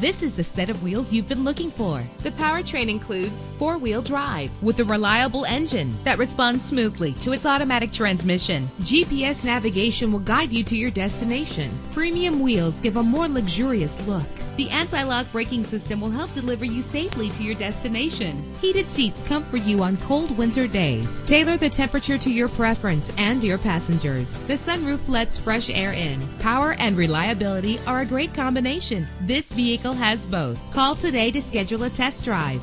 This is the set of wheels you've been looking for. The powertrain includes four-wheel drive with a reliable engine that responds smoothly to its automatic transmission. GPS navigation will guide you to your destination. Premium wheels give a more luxurious look. The anti-lock braking system will help deliver you safely to your destination. Heated seats comfort you on cold winter days. Tailor the temperature to your preference and your passengers. The sunroof lets fresh air in. Power and reliability are a great combination. This vehicle has both. Call today to schedule a test drive.